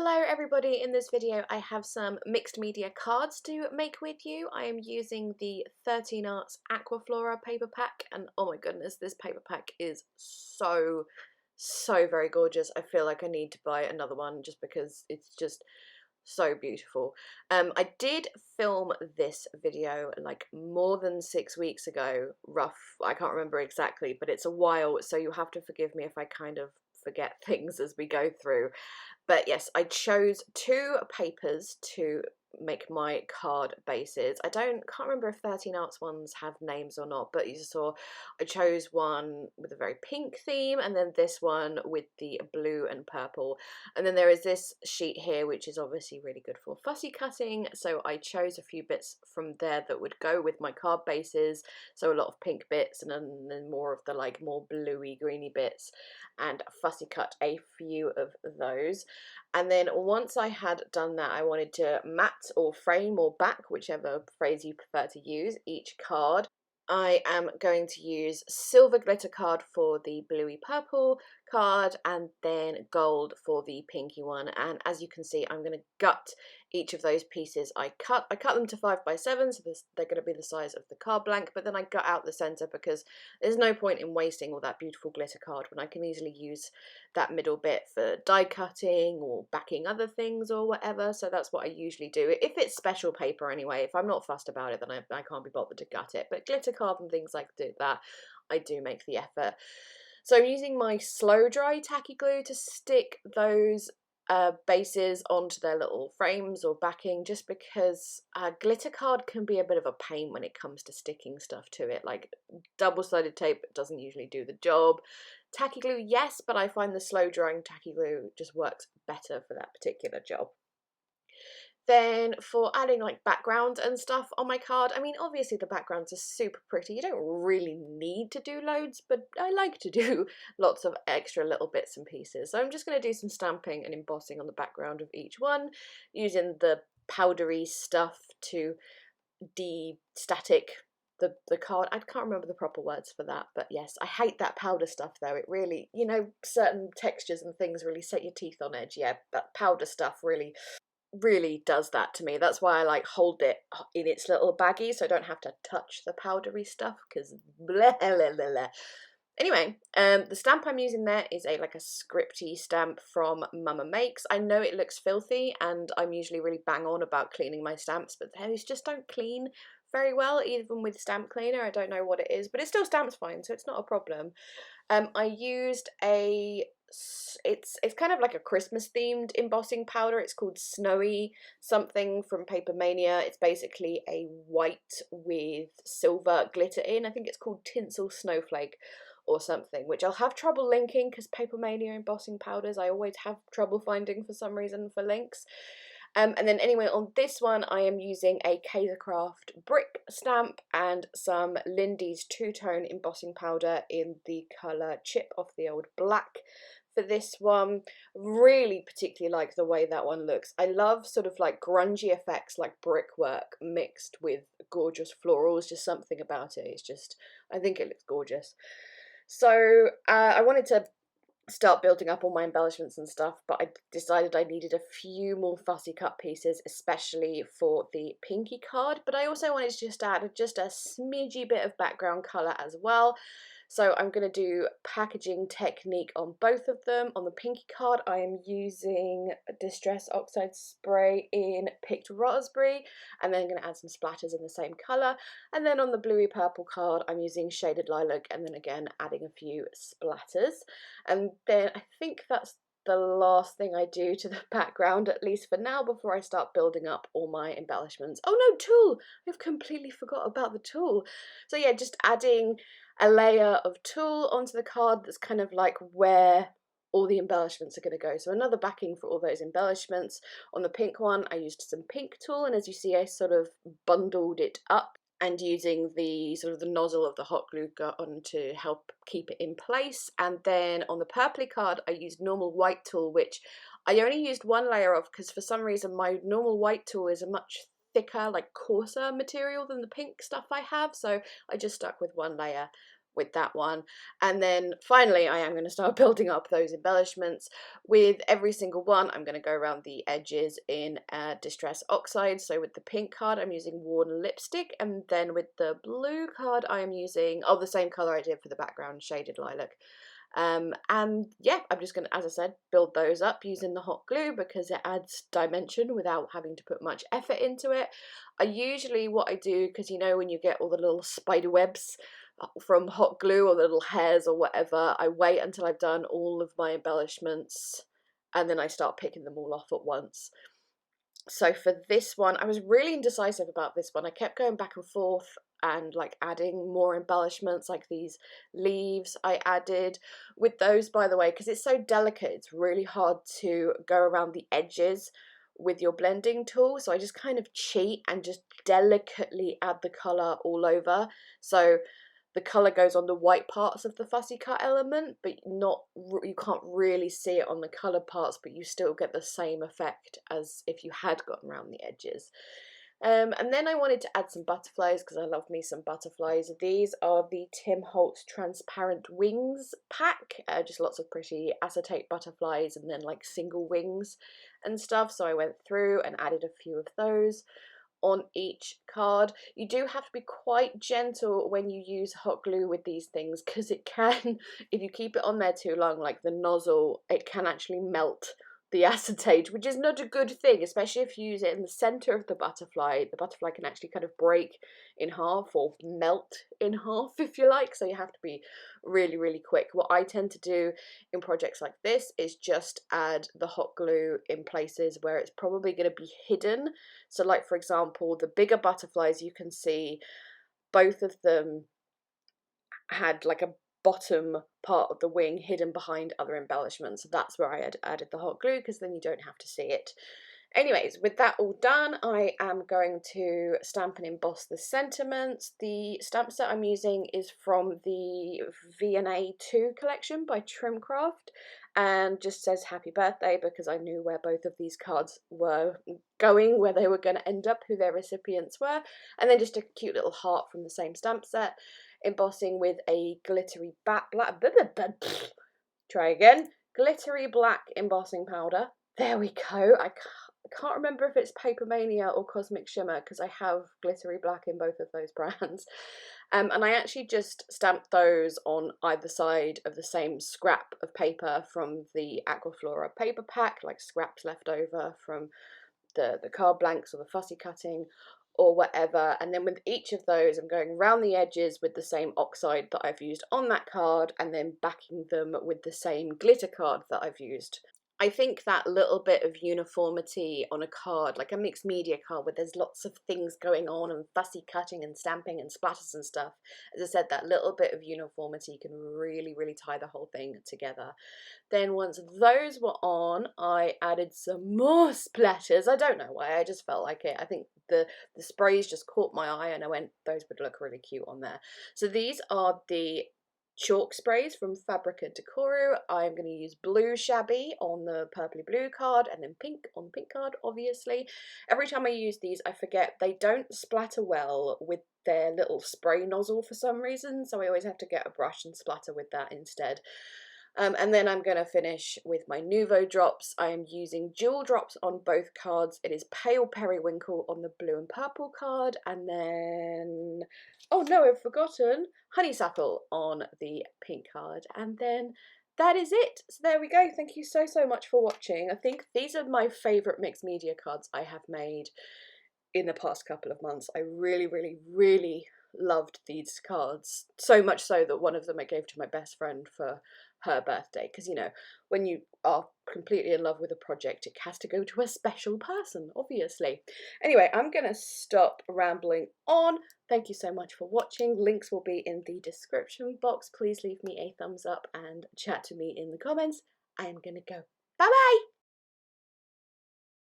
Hello everybody, in this video I have some mixed media cards to make with you. I am using the 13 Arts Aqua Flora paper pack and oh my goodness, this paper pack is so very gorgeous. I feel like I need to buy another one just because it's just so beautiful. I did film this video like more than 6 weeks ago, rough, I can't remember exactly, but it's a while, so you'll have to forgive me if I kind of forget things as we go through. But yes, I chose two papers to make my card bases. Can't remember if 13 Arts ones have names or not, but you saw I chose one with a very pink theme and then this one with the blue and purple. And then there is this sheet here which is obviously really good for fussy cutting, so I chose a few bits from there that would go with my card bases, so a lot of pink bits and then more of the like more bluey greeny bits, and fussy cut a few of those. And then once I had done that, I wanted to mat or frame or back, whichever phrase you prefer to use, each card. I am going to use silver glitter card for the bluey purple card and then gold for the pinky one. And as you can see, I'm going to gut each of those pieces I cut. I cut them to 5x7, so they're going to be the size of the card blank, but then I gut out the center because there's no point in wasting all that beautiful glitter card when I can easily use that middle bit for die cutting or backing other things or whatever. So that's what I usually do. If it's special paper anyway, if I'm not fussed about it, then I can't be bothered to gut it. But glitter card and things like that, I do make the effort. So I'm using my slow dry tacky glue to stick those bases onto their little frames or backing, just because glitter card can be a bit of a pain when it comes to sticking stuff to it. Like double-sided tape doesn't usually do the job. Tacky glue, yes, but I find the slow drying tacky glue just works better for that particular job. Then for adding like background and stuff on my card, I mean obviously the backgrounds are super pretty, you don't really need to do loads, but I like to do lots of extra little bits and pieces. So I'm just going to do some stamping and embossing on the background of each one, using the powdery stuff to de-static the card. I can't remember the proper words for that, but yes, I hate that powder stuff though. It really, you know, certain textures and things really set your teeth on edge. Yeah, that powder stuff really does that to me. That's why I like hold it in its little baggie so I don't have to touch the powdery stuff, because blah, blah, blah, blah. Anyway, the stamp I'm using there is like a scripty stamp from Mama Makes. I know it looks filthy and I'm usually really bang on about cleaning my stamps, but those just don't clean very well, even with stamp cleaner. I don't know what it is, but it still stamps fine, so it's not a problem. I used it's kind of like a Christmas themed embossing powder. It's called Snowy something from Paper Mania. It's basically a white with silver glitter in. I think it's called Tinsel Snowflake or something, which I'll have trouble linking because Paper Mania embossing powders I always have trouble finding for some reason for links. And then anyway, on this one I am using a Kaisercraft brick stamp and some Lindy's two-tone embossing powder in the colour Chip Off the Old Black. For this one, really particularly like the way that one looks. I love sort of like grungy effects like brickwork mixed with gorgeous florals, just something about it. It's just, I think it looks gorgeous. So I wanted to start building up all my embellishments and stuff, but I decided I needed a few more fussy cut pieces, especially for the pinky card, but I also wanted to just add just a smidgy bit of background colour as well. So I'm going to do packaging technique on both of them. On the pinky card I am using Distress Oxide Spray in Picked Raspberry, and then I'm going to add some splatters in the same colour. And then on the bluey purple card I'm using Shaded Lilac, and then again adding a few splatters. And then I think that's the last thing I do to the background, at least for now, before I start building up all my embellishments. Oh no, tulle! I've completely forgot about the tulle. So yeah, just adding a layer of tulle onto the card that's kind of like where all the embellishments are going to go. So another backing for all those embellishments. On the pink one I used some pink tulle, and as you see I sort of bundled it up and using the sort of the nozzle of the hot glue gun to help keep it in place. And then on the purpley card I used normal white tulle, which I only used one layer of because for some reason my normal white tulle is a much thicker, like coarser material than the pink stuff I have, so I just stuck with one layer. with that one. And then finally I am going to start building up those embellishments. With every single one I'm going to go around the edges in Distress Oxide. So with the pink card I'm using Worn Lipstick, and then with the blue card I am using the same colour I did for the background, Shaded Lilac. And yeah, I'm just going to, as I said, build those up using the hot glue because it adds dimension without having to put much effort into it. What I do, because you know when you get all the little spider webs from hot glue or the little hairs or whatever, I wait until I've done all of my embellishments and then I start picking them all off at once. So for this one, I was really indecisive about this one. I kept going back and forth and like adding more embellishments, like these leaves I added. With those, by the way, because it's so delicate, it's really hard to go around the edges with your blending tool. So I just kind of cheat and just delicately add the colour all over. So the colour goes on the white parts of the fussy cut element, but you can't really see it on the coloured parts, but you still get the same effect as if you had gotten around the edges. And then I wanted to add some butterflies because I love me some butterflies. These are the Tim Holtz Transparent Wings pack, just lots of pretty acetate butterflies and then like single wings and stuff. So I went through and added a few of those on each card. You do have to be quite gentle when you use hot glue with these things because it can, if you keep it on there too long, like the nozzle, it can actually melt the acetate, which is not a good thing, especially if you use it in the center of the butterfly. The butterfly can actually kind of break in half or melt in half, if you like, so you have to be really, really quick. What I tend to do in projects like this is just add the hot glue in places where it's probably going to be hidden. So like, for example, the bigger butterflies, you can see both of them had like a bottom part of the wing hidden behind other embellishments. So that's where I had added the hot glue, because then you don't have to see it. Anyways, with that all done, I am going to stamp and emboss the sentiments. The stamp set I'm using is from the V&A 2 collection by Trimcraft, and just says happy birthday because I knew where both of these cards were going, where they were going to end up, who their recipients were, and then just a cute little heart from the same stamp set. Embossing with a glittery glittery black embossing powder. There we go. I can't remember if it's Paper Mania or Cosmic Shimmer because I have glittery black in both of those brands. And I actually just stamped those on either side of the same scrap of paper from the Aqua Flora paper pack, like scraps left over from the card blanks or the fussy cutting or whatever. And then with each of those I'm going around the edges with the same oxide that I've used on that card and then backing them with the same glitter card that I've used. I think that little bit of uniformity on a card, like a mixed media card where there's lots of things going on and fussy cutting and stamping and splatters and stuff, as I said, that little bit of uniformity can really, really tie the whole thing together. Then once those were on, I added some more splatters. I don't know why, I just felt like it. I think the sprays just caught my eye and I went, those would look really cute on there. So these are the chalk sprays from Fabrica Decoru. I'm going to use blue Shabby on the purpley blue card and then pink on the pink card, obviously. Every time I use these, I forget they don't splatter well with their little spray nozzle for some reason, so I always have to get a brush and splatter with that instead. And then I'm going to finish with my Nuvo drops. I am using jewel drops on both cards. It is Pale Periwinkle on the blue and purple card, and then, oh no, I've forgotten, Honeysuckle on the pink card, and then that is it. So there we go. Thank you so much for watching. I think these are my favourite mixed media cards I have made in the past couple of months. I really loved these cards, so much so that one of them I gave to my best friend for her birthday, because you know, when you are completely in love with a project, it has to go to a special person, obviously. Anyway, I'm gonna stop rambling on. Thank you so much for watching. Links will be in the description box. Please leave me a thumbs up and chat to me in the comments. I am gonna go. Bye bye.